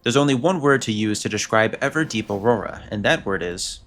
There's only one word to use to describe Everdeep Aurora, and that word is...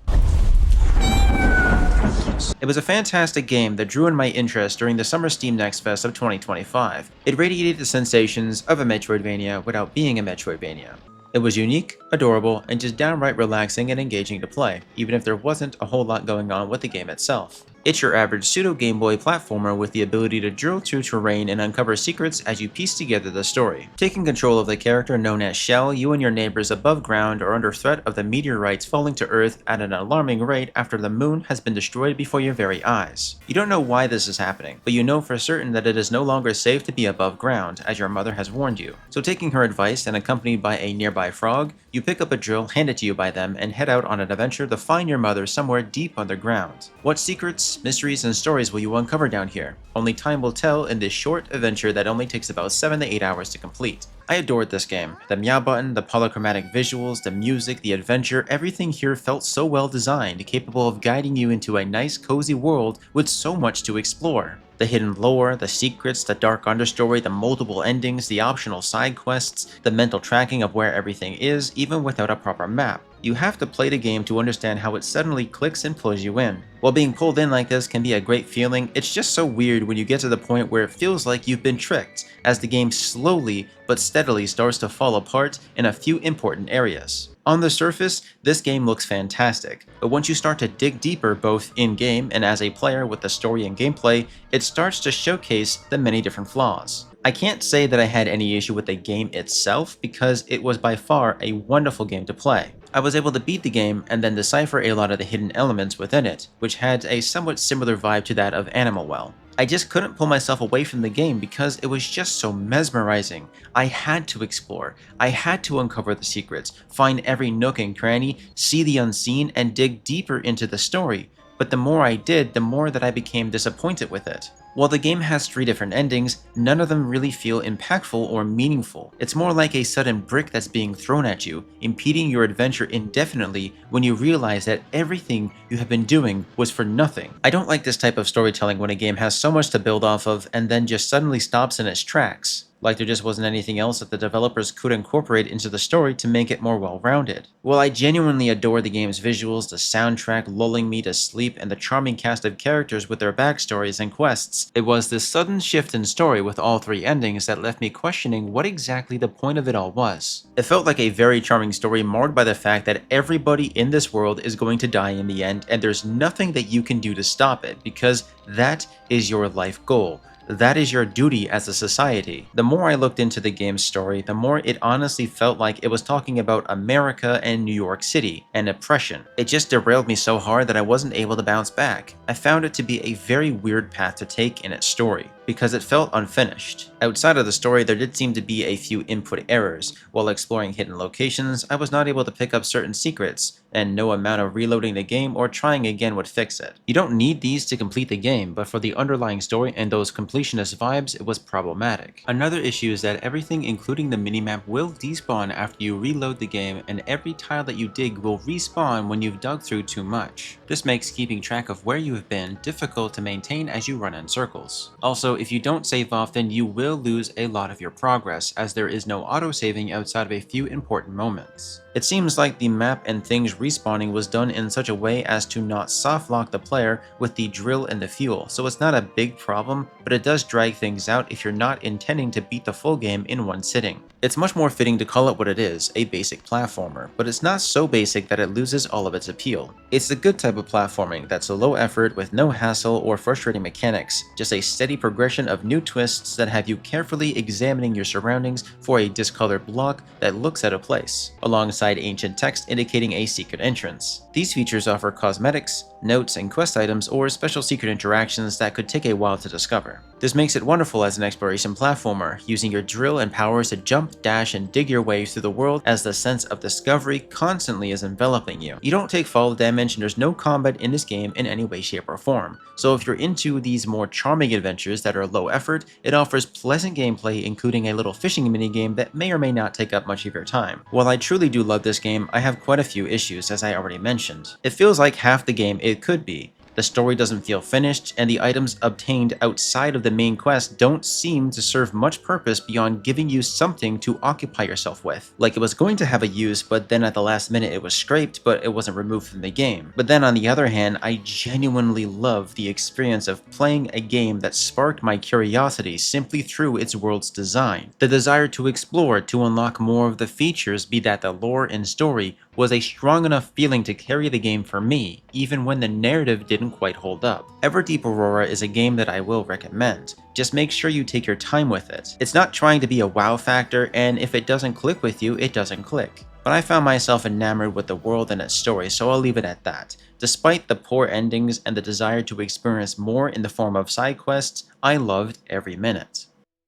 It was a fantastic game that drew in my interest during the Summer Steam Next Fest of 2025. It radiated the sensations of a Metroidvania without being a Metroidvania. It was unique, adorable, and just downright relaxing and engaging to play, even if there wasn't a whole lot going on with the game itself. It's your average pseudo Game Boy platformer with the ability to drill through terrain and uncover secrets as you piece together the story. Taking control of the character known as Shell, you and your neighbors above ground are under threat of the meteorites falling to Earth at an alarming rate after the moon has been destroyed before your very eyes. You don't know why this is happening, but you know for certain that it is no longer safe to be above ground, as your mother has warned you. So taking her advice and accompanied by a nearby frog, you pick up a drill handed to you by them and head out on an adventure to find your mother somewhere deep underground. What secrets, mysteries, and stories will you uncover down here? Only time will tell in this short adventure that only takes about 7 to 8 hours to complete. I adored this game. The meow button, the polychromatic visuals, the music, the adventure, everything here felt so well designed, capable of guiding you into a nice cozy world with so much to explore. The hidden lore, the secrets, the dark understory, the multiple endings, the optional side quests, the mental tracking of where everything is, even without a proper map. You have to play the game to understand how it suddenly clicks and pulls you in. While being pulled in like this can be a great feeling, it's just so weird when you get to the point where it feels like you've been tricked, as the game slowly but steadily starts to fall apart in a few important areas. On the surface, this game looks fantastic, but once you start to dig deeper both in-game and as a player with the story and gameplay, it starts to showcase the many different flaws. I can't say that I had any issue with the game itself because it was by far a wonderful game to play. I was able to beat the game and then decipher a lot of the hidden elements within it, which had a somewhat similar vibe to that of Animal Well. I just couldn't pull myself away from the game because it was just so mesmerizing. I had to explore, I had to uncover the secrets, find every nook and cranny, see the unseen, and dig deeper into the story. But the more I did, the more that I became disappointed with it. While the game has 3 different endings, none of them really feel impactful or meaningful. It's more like a sudden brick that's being thrown at you, impeding your adventure indefinitely when you realize that everything you have been doing was for nothing. I don't like this type of storytelling when a game has so much to build off of and then just suddenly stops in its tracks, like there just wasn't anything else that the developers could incorporate into the story to make it more well-rounded. While I genuinely adore the game's visuals, the soundtrack lulling me to sleep, and the charming cast of characters with their backstories and quests, it was this sudden shift in story with all 3 endings that left me questioning what exactly the point of it all was. It felt like a very charming story marred by the fact that everybody in this world is going to die in the end and there's nothing that you can do to stop it because that is your life goal. That is your duty as a society. The more I looked into the game's story, the more it honestly felt like it was talking about America and New York City and oppression. It just derailed me so hard that I wasn't able to bounce back. I found it to be a very weird path to take in its story, because it felt unfinished. Outside of the story, there did seem to be a few input errors. While exploring hidden locations, I was not able to pick up certain secrets, and no amount of reloading the game or trying again would fix it. You don't need these to complete the game, but for the underlying story and those completionist vibes, it was problematic. Another issue is that everything including the minimap will despawn after you reload the game, and every tile that you dig will respawn when you've dug through too much. This makes keeping track of where you have been difficult to maintain as you run in circles. Also, if you don't save often, you will lose a lot of your progress, as there is no auto-saving outside of a few important moments. It seems like the map and things respawning was done in such a way as to not soft-lock the player with the drill and the fuel, so it's not a big problem, but it does drag things out if you're not intending to beat the full game in one sitting. It's much more fitting to call it what it is, a basic platformer, but it's not so basic that it loses all of its appeal. It's the good type of platforming that's a low effort with no hassle or frustrating mechanics, just a steady progression of new twists that have you carefully examining your surroundings for a discolored block that looks out of place, alongside ancient text indicating a secret entrance. These features offer cosmetics, notes, and quest items or special secret interactions that could take a while to discover. This makes it wonderful as an exploration platformer, using your drill and powers to jump, dash, and dig your way through the world as the sense of discovery constantly is enveloping you. You don't take fall damage and there's no combat in this game in any way, shape, or form. So if you're into these more charming adventures that are low effort, it offers pleasant gameplay including a little fishing minigame that may or may not take up much of your time. While I truly do love this game, I have quite a few issues as I already mentioned. It feels like half the game it could be. The story doesn't feel finished, and the items obtained outside of the main quest don't seem to serve much purpose beyond giving you something to occupy yourself with. Like it was going to have a use, but then at the last minute it was scraped, but it wasn't removed from the game. But then on the other hand, I genuinely love the experience of playing a game that sparked my curiosity simply through its world's design. The desire to explore, to unlock more of the features, be that the lore and story, was a strong enough feeling to carry the game for me, even when the narrative didn't quite hold up. Everdeep Aurora is a game that I will recommend. Just make sure you take your time with it. It's not trying to be a wow factor, and if it doesn't click with you, it doesn't click. But I found myself enamored with the world and its story, so I'll leave it at that. Despite the poor endings and the desire to experience more in the form of side quests, I loved every minute.